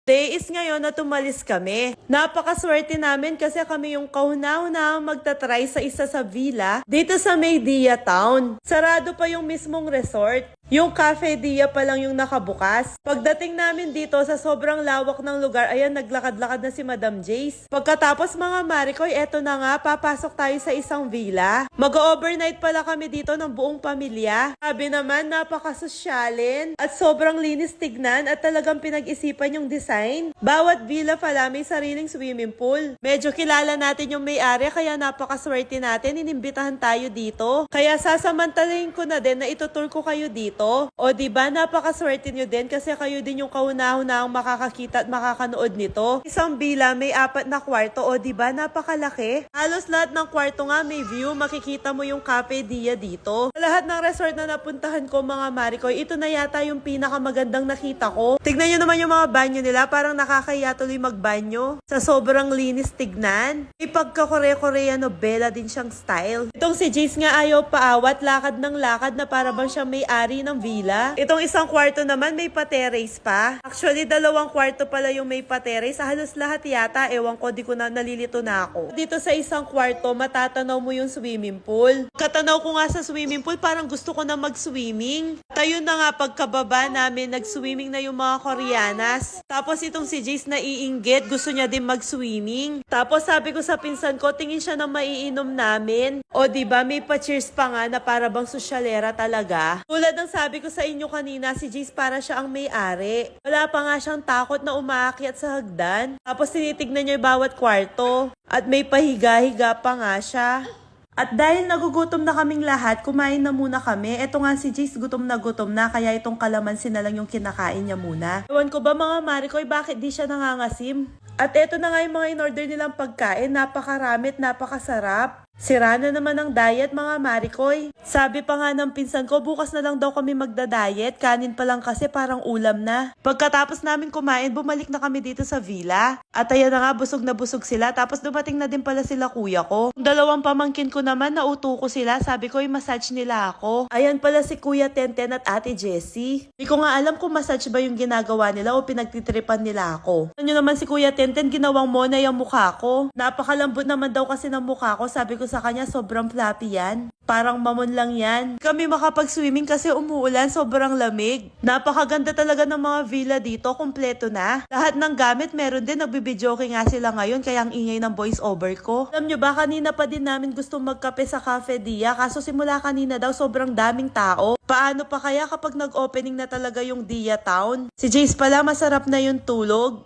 Day is ngayon na tumalis kami. Napakaswerte namin kasi kami yung kauna-una magtatry sa isa sa villa dito sa Maydia Town. Sarado pa yung mismong resort. Yung Cafe Dia pa lang yung nakabukas. Pagdating namin dito sa sobrang lawak ng lugar, ayan, naglakad-lakad na si Madam Jace. Pagkatapos mga Maricoy, eto na nga, papasok tayo sa isang villa. Mag-overnight pala kami dito ng buong pamilya. Sabi naman, napakasosyalin at sobrang linis tignan at talagang pinag-isipan yung design. Bawat villa pala may sariling swimming pool. Medyo kilala natin yung may-ari kaya napakaswerte natin, inimbitahan tayo dito. Kaya sasamantalahin ko na din na itutur ko kayo dito. O diba, napakaswerte nyo din kasi kayo din yung kauna-una ang makakakita at makakanood nito. Isang villa may 4 na kwarto. O diba, napakalaki. Halos lahat ng kwarto nga may view. Makikita mo yung Cafe Dia dito. Sa lahat ng resort na napuntahan ko mga Maricoy, ito na yata yung pinakamagandang nakita ko. Tignan nyo naman yung mga banyo nila. Parang nakakaya tuloy magbanyo. Sa sobrang linis tignan. May pagka-Korea-Koreano Bella din siyang style. Itong si Jace nga ayaw paawat. Lakad ng lakad na para bang siyang may-ari ng villa. Itong isang kwarto naman may pa-terrace pa. Actually, 2 kwarto pala yung may pa-terrace. Halos lahat yata. Ewan ko, di ko na nalilito na ako. Dito sa isang kwarto, matatanaw mo yung swimming pool. Katanaw ko nga sa swimming pool, parang gusto ko na mag-swimming. Tayo na nga, pagkababa namin, nag-swimming na yung mga Koreanas. Tapos itong si Jace naiinggit, gusto niya din mag-swimming. Tapos sabi ko sa pinsan ko, tingin siya na maiinom namin. O diba, may pa-cheers pa nga na para bang sosyalera talaga. Tulad ng sabi ko sa inyo kanina, si Jace para siya ang may-ari. Wala pa nga siyang takot na umaakyat sa hagdan. Tapos tinitignan niya yung bawat kwarto. At may pahiga-higa pa nga siya. At dahil nagugutom na kaming lahat, kumain na muna kami. Eto nga si Jace gutom na kaya itong kalamansi na lang yung kinakain niya muna. Ewan ko ba mga Maricoy, bakit di siya nangangasim? At eto na nga yung mga in-order nilang pagkain. Napakaramit, napakasarap. Sira na naman ang diet mga Maricoy. Sabi pa nga ng pinsan ko, bukas na lang daw kami magda-diet. Kanin pa lang kasi parang ulam na. Pagkatapos namin kumain, bumalik na kami dito sa villa. At ayan na nga, busog na busog sila. Tapos dumating na din pala sila kuya ko. Yung 2 pamangkin ko naman, nauto ko sila. Sabi ko, massage nila ako. Ayan pala si Kuya Tenten at Ate Jessie. Hindi ko nga alam kung massage ba yung ginagawa nila o pinagtitripan nila ako. Ano naman si Kuya Tenten, ginawang mona yung mukha ko. Napakalambot naman daw kasi ng mukha ko. Sabi ko sa kanya, sobrang fluffy yan. Parang mamon lang yan. Kami makapag-swimming kasi umuulan, sobrang lamig. Napakaganda talaga ng mga villa dito, kumpleto na. Lahat ng gamit meron din, nagbibidyoke nga sila ngayon, kaya ang ingay ng voice over ko. Alam nyo ba, kanina pa din namin gustong magkape sa Cafe Dia, kaso simula kanina daw sobrang daming tao. Paano pa kaya kapag nag-opening na talaga yung Dia Town? Si Jace pala, masarap na yung tulog.